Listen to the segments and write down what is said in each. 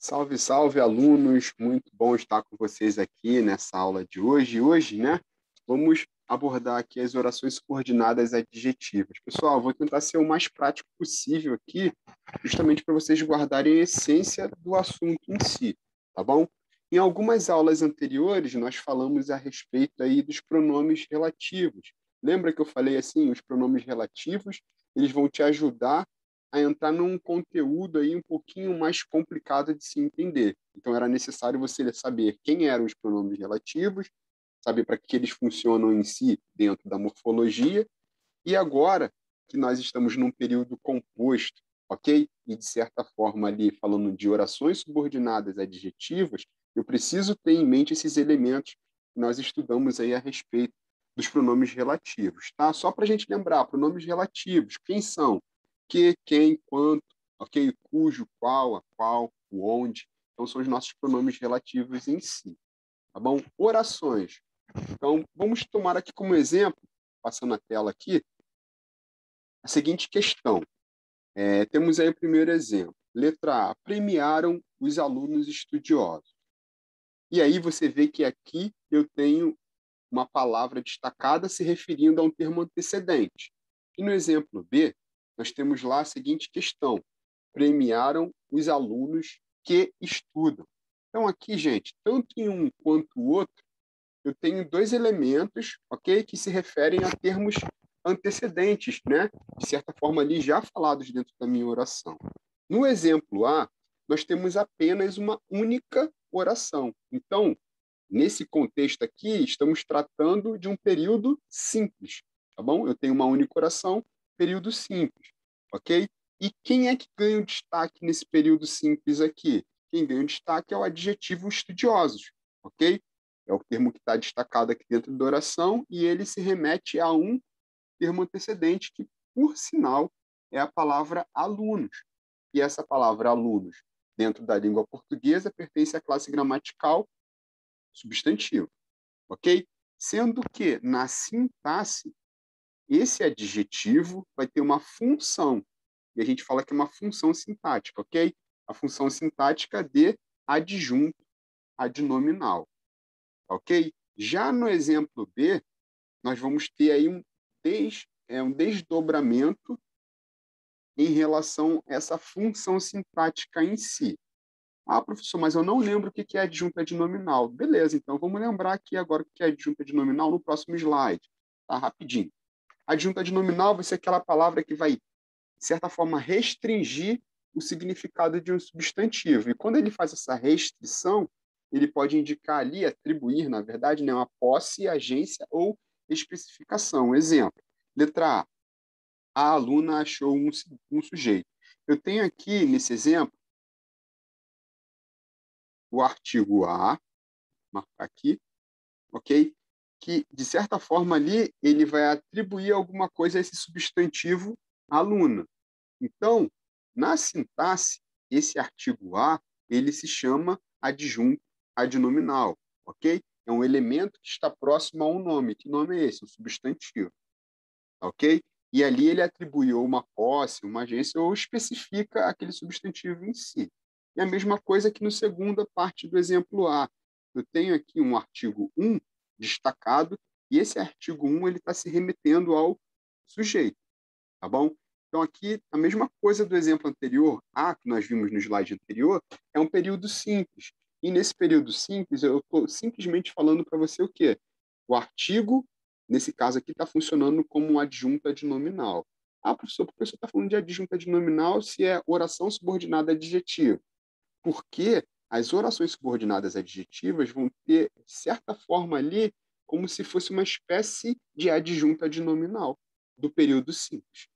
Salve, salve, alunos! Muito bom estar com vocês aqui nessa aula de hoje. Hoje, né, vamos abordar aqui as orações subordinadas adjetivas. Pessoal, vou tentar ser o mais prático possível aqui, justamente para vocês guardarem a essência do assunto em si, tá bom? Em algumas aulas anteriores, nós falamos a respeito aí dos pronomes relativos. Lembra que eu falei assim, os pronomes relativos, eles vão te ajudar a entrar num conteúdo aí um pouquinho mais complicado de se entender. Então, era necessário você saber quem eram os pronomes relativos, saber para que eles funcionam em si dentro da morfologia, e agora que nós estamos num período composto, ok? E, de certa forma, ali, falando de orações subordinadas adjetivas, eu preciso ter em mente esses elementos que nós estudamos aí a respeito dos pronomes relativos, tá? Só para a gente lembrar, pronomes relativos, quem são? Que, quem, quanto, ok? Cujo, qual, a qual, o onde. Então, são os nossos pronomes relativos em si, tá bom? Orações. Então, vamos tomar aqui como exemplo, passando a tela aqui, a seguinte questão. Temos aí o primeiro exemplo. Letra A. Premiaram os alunos estudiosos. E aí você vê que aqui eu tenho uma palavra destacada se referindo a um termo antecedente. E no exemplo B, nós temos lá a seguinte questão. Premiaram os alunos que estudam. Então aqui, gente, tanto em um quanto o outro, eu tenho dois elementos, ok, que se referem a termos antecedentes, né? De certa forma ali já falados dentro da minha oração. No exemplo A, nós temos apenas uma única oração. Então, nesse contexto aqui, estamos tratando de um período simples, tá bom? Eu tenho uma única oração, período simples, ok? E quem é que ganha o destaque nesse período simples aqui? Quem ganha o destaque é o adjetivo estudiosos, ok? É o termo que está destacado aqui dentro da oração e ele se remete a um termo antecedente que, por sinal, é a palavra alunos. E essa palavra alunos, dentro da língua portuguesa, pertence à classe gramatical substantivo, ok? Sendo que, na sintaxe, esse adjetivo vai ter uma função, e a gente fala que é uma função sintática, ok? A função sintática de adjunto adnominal, ok? Já no exemplo B, nós vamos ter aí um desdobramento em relação a essa função sintática em si. Ah, professor, mas eu não lembro o que é adjunta adnominal. Beleza, então vamos lembrar aqui agora o que é adjunta adnominal no próximo slide. Tá, rapidinho. Adjunta adnominal vai ser aquela palavra que vai, de certa forma, restringir o significado de um substantivo. E quando ele faz essa restrição, ele pode indicar ali, atribuir, na verdade, né, uma posse, agência ou especificação. Exemplo, letra A. A aluna achou um sujeito. Eu tenho aqui, nesse exemplo, o artigo A, marcar aqui, ok? Que, de certa forma, ali, ele vai atribuir alguma coisa a esse substantivo aluna. Então, na sintaxe, esse artigo A, ele se chama adjunto adnominal, ok? É um elemento que está próximo a um nome. Que nome é esse? Um substantivo, ok? E ali ele atribuiu uma posse, uma agência, ou especifica aquele substantivo em si. E a mesma coisa que no segunda parte do exemplo A. Eu tenho aqui um artigo 1 destacado, e esse artigo 1 ele está se remetendo ao sujeito, tá bom? Então, aqui, a mesma coisa do exemplo anterior, A, que nós vimos no slide anterior, é um período simples. E nesse período simples, eu estou simplesmente falando para você o quê? O artigo, nesse caso aqui, está funcionando como um adjunto adnominal. Ah, professor, por que você está falando de adjunto adnominal se é oração subordinada adjetiva? Porque as orações subordinadas adjetivas vão ter, de certa forma ali, como se fosse uma espécie de adjunto adnominal do período simples.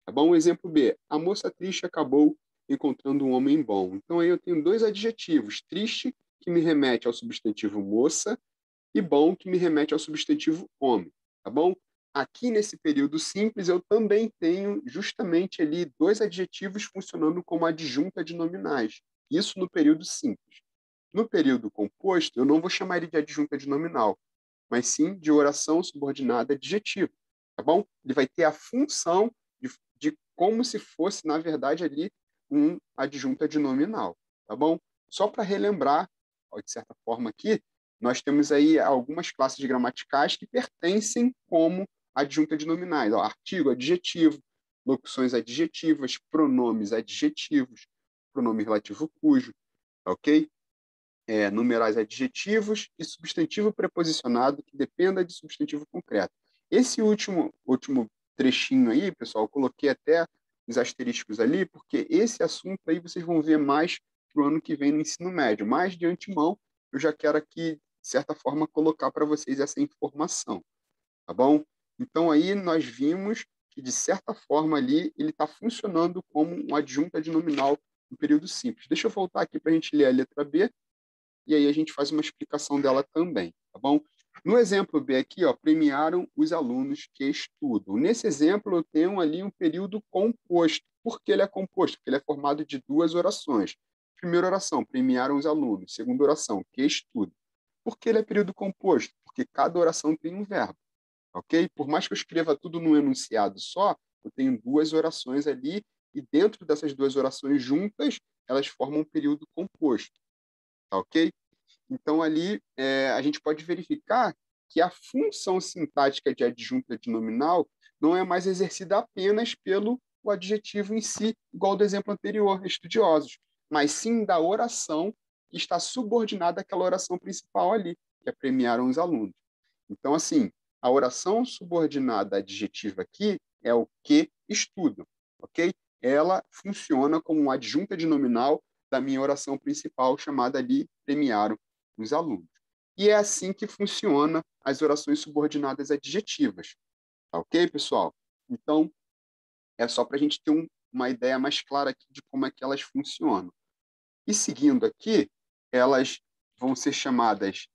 Tá bom? Exemplo B. A moça triste acabou encontrando um homem bom. Então, aí eu tenho dois adjetivos. Triste, que me remete ao substantivo moça, e bom, que me remete ao substantivo homem. Tá bom? Aqui nesse período simples, eu também tenho justamente ali dois adjetivos funcionando como adjunta adnominais. Isso no período simples. No período composto, eu não vou chamar ele de adjunta adnominal, mas sim de oração subordinada adjetiva. Tá bom? Ele vai ter a função de como se fosse, na verdade, ali um adjunto adnominal. Tá bom? só para relembrar, ó, de certa forma aqui, nós temos aí algumas classes gramaticais que pertencem como adjunta de nominais. Ó, artigo, adjetivo, locuções adjetivas, pronomes adjetivos, pronome relativo cujo, ok? Numerais adjetivos e substantivo preposicionado que dependa de substantivo concreto. Esse último trechinho aí, pessoal, eu coloquei até os asterísticos ali, porque esse assunto aí vocês vão ver mais para o ano que vem no ensino médio. Mas, de antemão, eu já quero aqui, de certa forma, colocar para vocês essa informação, tá bom? Então, aí nós vimos que, de certa forma, ali, ele está funcionando como um adjunta de nominal no período simples. Deixa eu voltar aqui para a gente ler a letra B, e aí a gente faz uma explicação dela também, tá bom? No exemplo B aqui, ó, premiaram os alunos que estudam. Nesse exemplo, eu tenho ali um período composto. Por que ele é composto? Porque ele é formado de duas orações. Primeira oração, premiaram os alunos. Segunda oração, que estudam. Por que ele é período composto? Porque cada oração tem um verbo, ok? Por mais que eu escreva tudo num enunciado só, eu tenho duas orações ali e dentro dessas duas orações juntas, elas formam um período composto, tá ok? Então, ali, a gente pode verificar que a função sintática de adjunta de nominal não é mais exercida apenas pelo o adjetivo em si, igual do exemplo anterior, estudiosos, mas sim da oração que está subordinada àquela oração principal ali, que é premiaram os alunos. Então, assim, a oração subordinada adjetiva aqui é o que estudam, ok? Ela funciona como uma adjunta de nominal da minha oração principal, chamada ali premiaram os alunos. E é assim que funciona as orações subordinadas adjetivas, tá ok, pessoal? Então, é só para a gente ter uma ideia mais clara aqui de como é que elas funcionam. E seguindo aqui, elas vão ser chamadas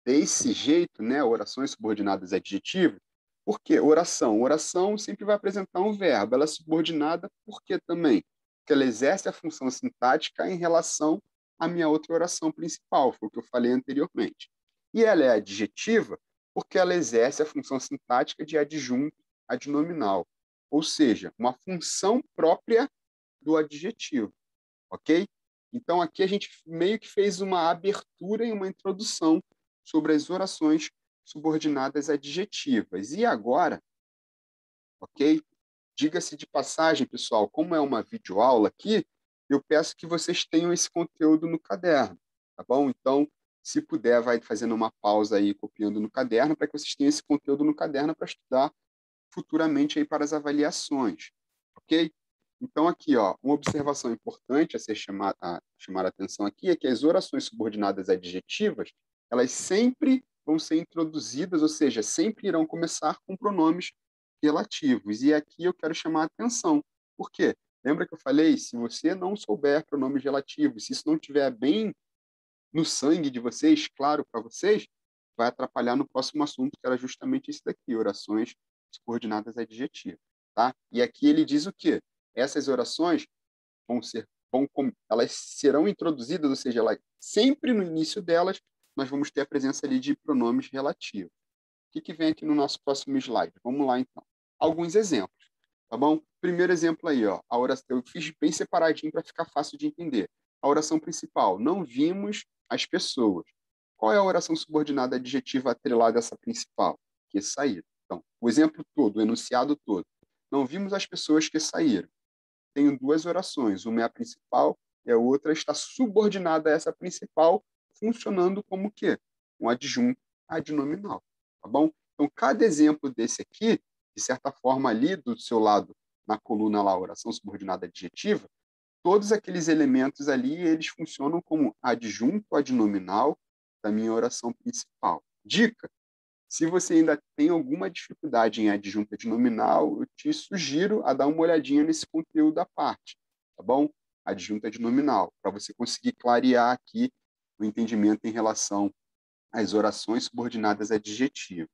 desse jeito, né, orações subordinadas adjetivas. Por quê? Oração. Oração sempre vai apresentar um verbo. Ela é subordinada por quê também? Porque ela exerce a função sintática em relação à minha outra oração principal, foi o que eu falei anteriormente. E ela é adjetiva porque ela exerce a função sintática de adjunto adnominal, ou seja, uma função própria do adjetivo, ok? Então, aqui a gente meio que fez uma abertura e uma introdução sobre as orações subordinadas adjetivas. E agora, ok? Diga-se de passagem, pessoal, como é uma videoaula aqui, eu peço que vocês tenham esse conteúdo no caderno, tá bom? Então, se puder, vai fazendo uma pausa aí, copiando no caderno, para que vocês tenham esse conteúdo no caderno para estudar futuramente aí para as avaliações, ok? Então, aqui, ó, uma observação importante a chamar a atenção aqui é que as orações subordinadas adjetivas, elas sempre vão ser introduzidas, ou seja, sempre irão começar com pronomes relativos. E aqui eu quero chamar a atenção. Por quê? Lembra que eu falei, se você não souber pronomes relativos, se isso não estiver bem no sangue de vocês, claro para vocês, vai atrapalhar no próximo assunto, que era justamente esse daqui, orações subordinadas adjetivas, tá? E aqui ele diz o quê? Essas orações elas serão introduzidas, ou seja, sempre no início delas, nós vamos ter a presença ali de pronomes relativos. O que vem aqui no nosso próximo slide? Vamos lá, então. Alguns exemplos, tá bom? Primeiro exemplo aí, ó, a oração, eu fiz bem separadinho para ficar fácil de entender. A oração principal, não vimos as pessoas. Qual é a oração subordinada adjetiva atrelada a essa principal? Que saíram. Então, o exemplo todo, o enunciado todo. Não vimos as pessoas que saíram. Tenho duas orações, uma é a principal e a outra está subordinada a essa principal, funcionando como o quê? Um adjunto adnominal, tá bom? Então, cada exemplo desse aqui, de certa forma ali do seu lado, na coluna lá, oração subordinada adjetiva, todos aqueles elementos ali, eles funcionam como adjunto adnominal da minha oração principal. Dica: se você ainda tem alguma dificuldade em adjunta adnominal, eu te sugiro a dar uma olhadinha nesse conteúdo à parte, tá bom? Adjunta adnominal, para você conseguir clarear aqui o entendimento em relação às orações subordinadas adjetivas.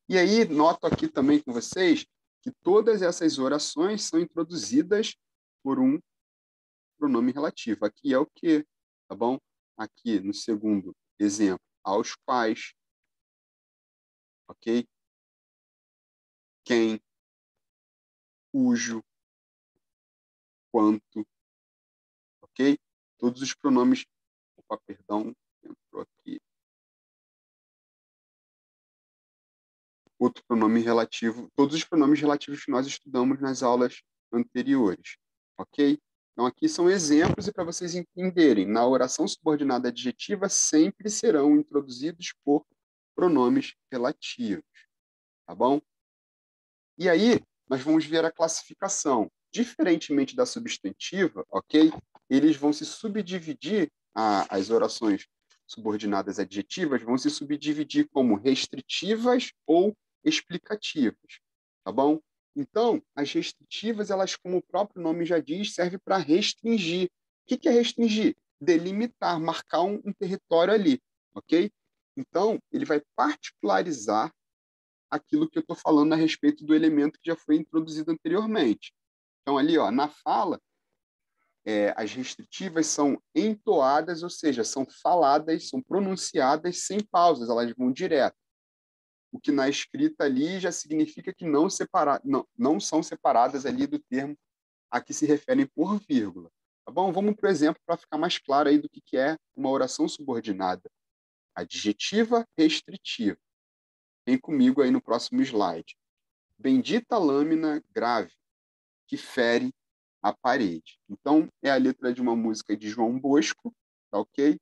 E aí, noto aqui também com vocês que todas essas orações são introduzidas por um pronome relativo. Aqui é o que, tá bom? Aqui, no segundo exemplo, aos quais, ok? Quem, cujo, quanto, ok? Todos os pronomes Opa, perdão, entrou aqui. Outro pronome relativo, todos os pronomes relativos que nós estudamos nas aulas anteriores, ok? Então, aqui são exemplos, e para vocês entenderem, na oração subordinada adjetiva sempre serão introduzidos por pronomes relativos, tá bom? E aí, nós vamos ver a classificação. Diferentemente da substantiva, ok? Eles vão se subdividir, as orações subordinadas adjetivas vão se subdividir como restritivas ou explicativas, tá bom? Então, as restritivas, elas, como o próprio nome já diz, servem para restringir. O que é restringir? Delimitar, marcar um território ali, ok? Então, ele vai particularizar aquilo que eu estou falando a respeito do elemento que já foi introduzido anteriormente. Então, ali, ó, na fala, as restritivas são entoadas, ou seja, são faladas, são pronunciadas sem pausas, elas vão direto. O que na escrita ali já significa que não são separadas ali do termo a que se referem por vírgula. Tá bom? Vamos para o exemplo para ficar mais claro aí do que é uma oração subordinada. Adjetiva restritiva. Vem comigo aí no próximo slide. Bendita lâmina grave que fere a parede. Então, é a letra de uma música de João Bosco, tá ok?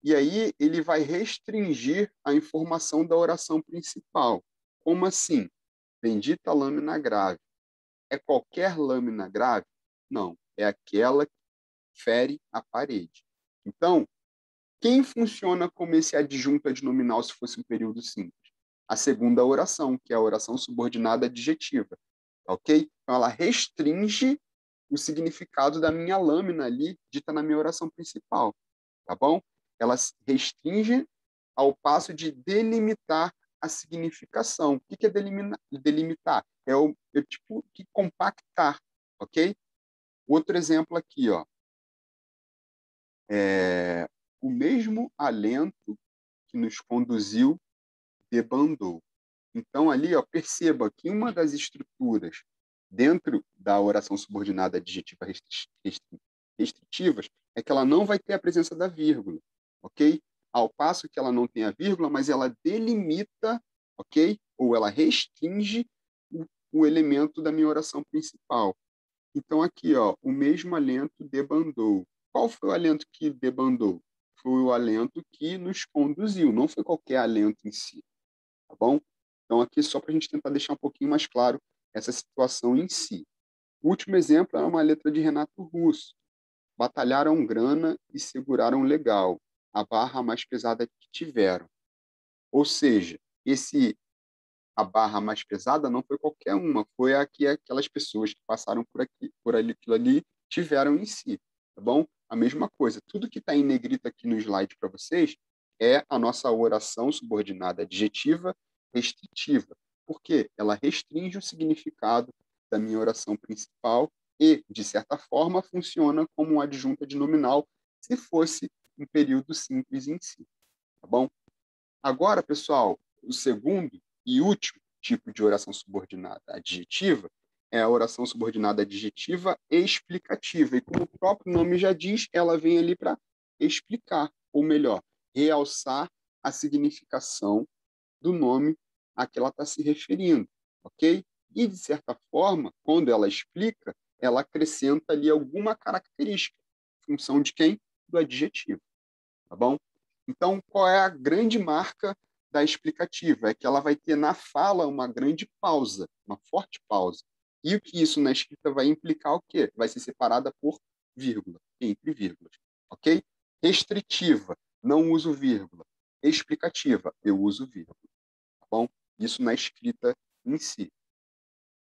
E aí ele vai restringir a informação da oração principal. Como assim? Bendita lâmina grave. É qualquer lâmina grave? Não, é aquela que fere a parede. Então, quem funciona como esse adjunto adnominal se fosse um período simples? A segunda oração, que é a oração subordinada adjetiva, tá ok? Então, ela restringe o significado da minha lâmina ali, dita na minha oração principal, tá bom? Ela restringe ao passo de delimitar a significação. O que é delimitar? É tipo que compactar, ok? Outro exemplo aqui, ó. O mesmo alento que nos conduziu debandou. Então, ali, ó, perceba que uma das estruturas dentro da oração subordinada adjetiva restritivas é que ela não vai ter a presença da vírgula, ok? Ao passo que ela não tem a vírgula, mas ela delimita, ok? Ou ela restringe o elemento da minha oração principal. Então, aqui, ó, o mesmo alento debandou. Qual foi o alento que debandou? Foi o alento que nos conduziu, não foi qualquer alento em si, tá bom? Então, aqui só para a gente tentar deixar um pouquinho mais claro essa situação em si. O último exemplo é uma letra de Renato Russo. Batalharam grana e seguraram legal, a barra mais pesada que tiveram. Ou seja, a barra mais pesada não foi qualquer uma, foi a que aquelas pessoas que passaram por ali, aquilo ali, tiveram em si, tá bom? A mesma coisa, tudo que está em negrito aqui no slide para vocês é a nossa oração subordinada adjetiva restritiva, porque ela restringe o significado da minha oração principal e, de certa forma, funciona como um adjunto adnominal se fosse um período simples em si, tá bom? Agora, pessoal, o segundo e último tipo de oração subordinada adjetiva é a oração subordinada adjetiva explicativa. E como o próprio nome já diz, ela vem ali para explicar, ou melhor, realçar a significação do nome a que ela está se referindo, ok? E, de certa forma, quando ela explica, ela acrescenta ali alguma característica, em função de quem? Do adjetivo, tá bom? Então, qual é a grande marca da explicativa? É que ela vai ter na fala uma grande pausa, uma forte pausa. E o que isso na escrita vai implicar o quê? Vai ser separada por vírgula, entre vírgulas, ok? Restritiva, não uso vírgula. Explicativa, eu uso vírgula, tá bom? Isso na escrita em si,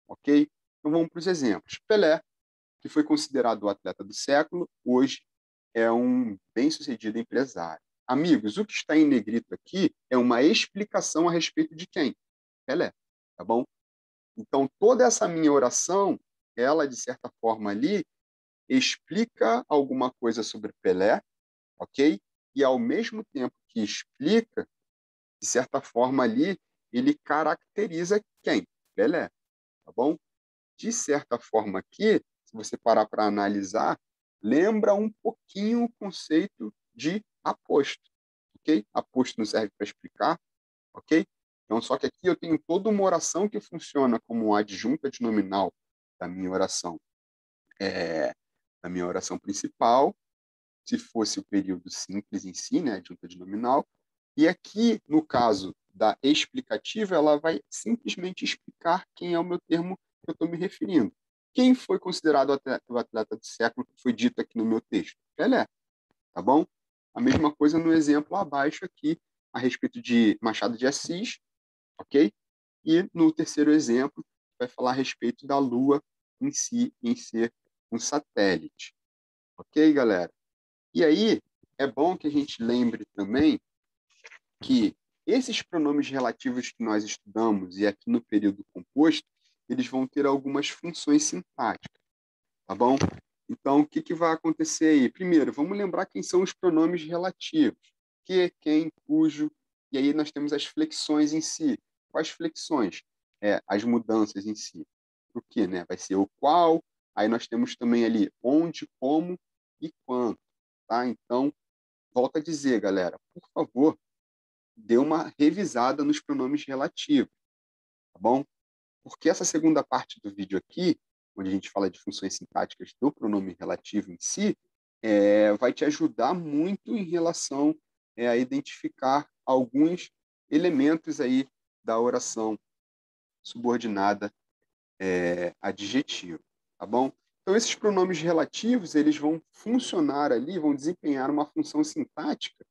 ok? Então vamos para os exemplos. Pelé, que foi considerado o atleta do século, hoje é um bem-sucedido empresário. Amigos, o que está em negrito aqui é uma explicação a respeito de quem? Pelé, tá bom? Então, toda essa minha oração, ela, de certa forma ali, explica alguma coisa sobre Pelé, ok? E, ao mesmo tempo que explica, de certa forma ali, ele caracteriza quem? Pelé, tá bom? De certa forma aqui, se você parar para analisar, lembra um pouquinho o conceito de aposto, ok? Aposto não serve para explicar, ok? Então, só que aqui eu tenho toda uma oração que funciona como adjunta de nominal da minha oração, da minha oração principal, se fosse o período simples em si, né, adjunta de nominal. E aqui, no caso da explicativa, ela vai simplesmente explicar quem é o meu termo que eu estou me referindo. Quem foi considerado o atleta do século que foi dito aqui no meu texto? Pelé, tá bom? A mesma coisa no exemplo abaixo aqui, a respeito de Machado de Assis, ok? E no terceiro exemplo, vai falar a respeito da Lua em si, em ser um satélite. Ok, galera? E aí, é bom que a gente lembre também que esses pronomes relativos que nós estudamos, e aqui no período composto, eles vão ter algumas funções sintáticas, tá bom? Então, o que, que vai acontecer aí? Primeiro, vamos lembrar quem são os pronomes relativos. Que, quem, cujo, e aí nós temos as flexões em si. Quais flexões? As mudanças em si. O que, né? Vai ser o qual, aí nós temos também ali onde, como e quando, tá? Então, volto a dizer, galera, por favor, dê uma revisada nos pronomes relativos, tá bom? Porque essa segunda parte do vídeo aqui, onde a gente fala de funções sintáticas do pronome relativo em si, vai te ajudar muito em relação a identificar alguns elementos aí da oração subordinada adjetiva, tá bom? Então, esses pronomes relativos, eles vão funcionar ali, vão desempenhar uma função sintática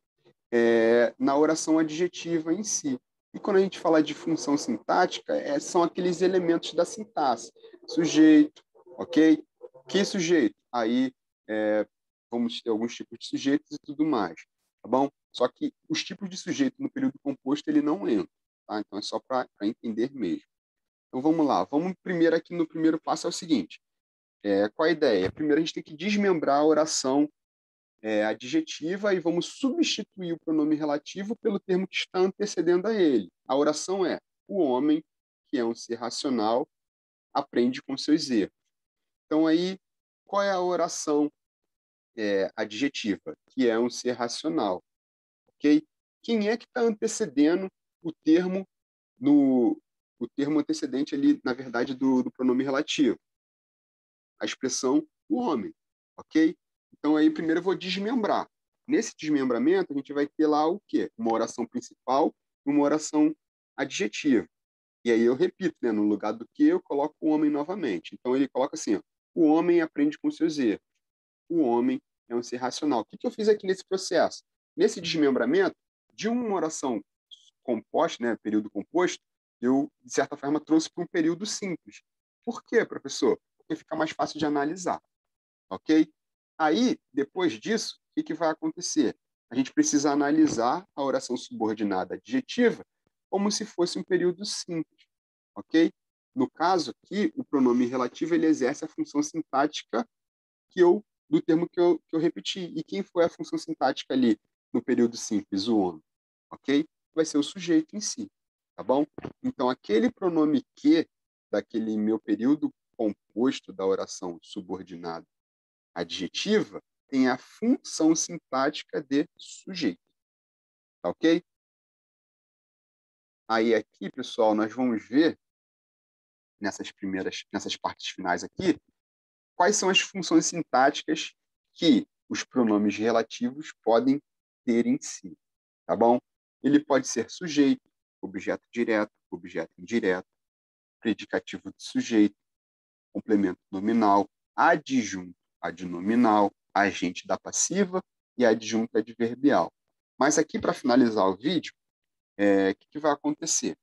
na oração adjetiva em si. E quando a gente fala de função sintática, são aqueles elementos da sintaxe. Sujeito, ok? Que sujeito? Aí vamos ter alguns tipos de sujeitos e tudo mais, tá bom? Só que os tipos de sujeito no período composto, ele não entra, tá? Então é só para entender mesmo. Então vamos lá. Vamos primeiro aqui no primeiro passo é o seguinte. Qual a ideia? Primeiro a gente tem que desmembrar a oração adjetiva e vamos substituir o pronome relativo pelo termo que está antecedendo a ele. A oração é: o homem, que é um ser racional, aprende com seus erros. Então, aí, qual é a oração adjetiva? Que é um ser racional. Ok? Quem é que está antecedendo o termo o termo antecedente ali, na verdade, do pronome relativo? A expressão o homem. Ok? Então, aí, primeiro eu vou desmembrar. Nesse desmembramento, a gente vai ter lá o quê? Uma oração principal e uma oração adjetiva. E aí eu repito, né? No lugar do que, eu coloco o homem novamente. Então, ele coloca assim, ó, o homem aprende com seus erros. O homem é um ser racional. O que, que eu fiz aqui nesse processo? Nesse desmembramento, de uma oração composta, né, período composto, eu, de certa forma, trouxe para um período simples. Por quê, professor? Porque fica mais fácil de analisar, ok? Aí, depois disso, o que, que vai acontecer? A gente precisa analisar a oração subordinada adjetiva como se fosse um período simples, ok? No caso aqui, o pronome relativo ele exerce a função sintática do termo que eu repeti. E quem foi a função sintática ali no período simples? O homem, ok? Vai ser o sujeito em si, tá bom? Então, aquele pronome que, daquele meu período composto da oração subordinada adjetiva, tem a função sintática de sujeito, tá ok? Aí aqui, pessoal, nós vamos ver nessas partes finais aqui, quais são as funções sintáticas que os pronomes relativos podem ter em si, tá bom? Ele pode ser sujeito, objeto direto, objeto indireto, predicativo de sujeito, complemento nominal, adjunto adnominal, agente da passiva e adjunto adverbial. Mas aqui, para finalizar o vídeo, o que vai acontecer?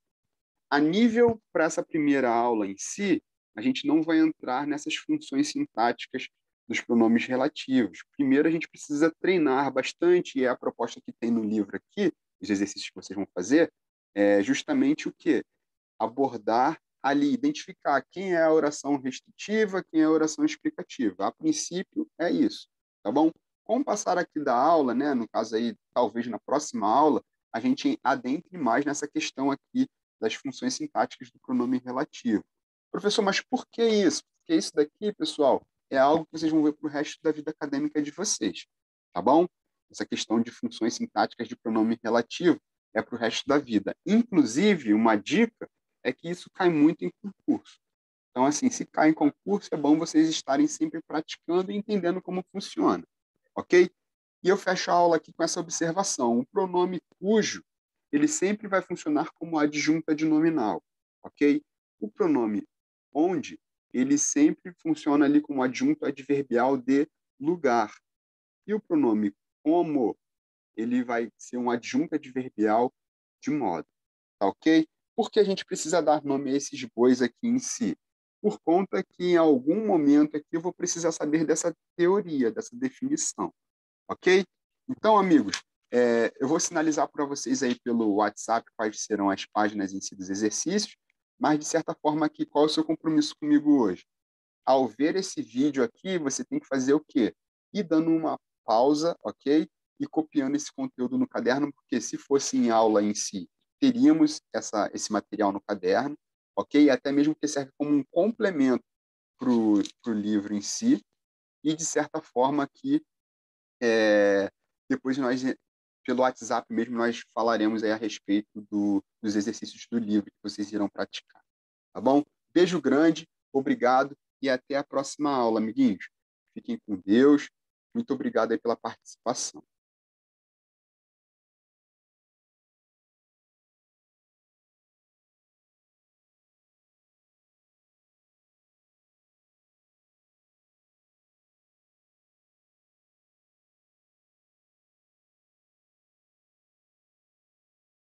A nível para essa primeira aula em si, a gente não vai entrar nessas funções sintáticas dos pronomes relativos. Primeiro, a gente precisa treinar bastante, e é a proposta que tem no livro aqui, os exercícios que vocês vão fazer, é justamente o quê? Abordar ali, identificar quem é a oração restritiva, quem é a oração explicativa. A princípio, é isso, tá bom? Com o passar aqui da aula, né, no caso aí, talvez na próxima aula, a gente adentre mais nessa questão aqui das funções sintáticas do pronome relativo. Professor, mas por que isso? Porque isso daqui, pessoal, é algo que vocês vão ver para o resto da vida acadêmica de vocês, tá bom? essa questão de funções sintáticas de pronome relativo é para o resto da vida. Inclusive, uma dica é que isso cai muito em concurso. Então, assim, se cai em concurso, é bom vocês estarem sempre praticando e entendendo como funciona, ok? E eu fecho a aula aqui com essa observação. O pronome cujo, ele sempre vai funcionar como adjunta de nominal, ok? O pronome onde, ele sempre funciona ali como adjunto adverbial de lugar. E o pronome como, ele vai ser um adjunto adverbial de modo, tá ok? Por que a gente precisa dar nome a esses bois aqui em si? Por conta que em algum momento aqui eu vou precisar saber dessa teoria, dessa definição, ok? Então, amigos, eu vou sinalizar para vocês aí pelo WhatsApp quais serão as páginas em si dos exercícios, mas, de certa forma, aqui, qual é o seu compromisso comigo hoje? Ao ver esse vídeo aqui, você tem que fazer o quê? Ir dando uma pausa, ok? E copiando esse conteúdo no caderno, porque se fosse em aula em si, teríamos esse material no caderno, ok? Até mesmo que serve como um complemento para o livro em si, e de certa forma que depois nós, pelo WhatsApp mesmo, nós falaremos aí a respeito dos exercícios do livro que vocês irão praticar, tá bom? Beijo grande, obrigado e até a próxima aula, amiguinhos. Fiquem com Deus. Muito obrigado aí pela participação.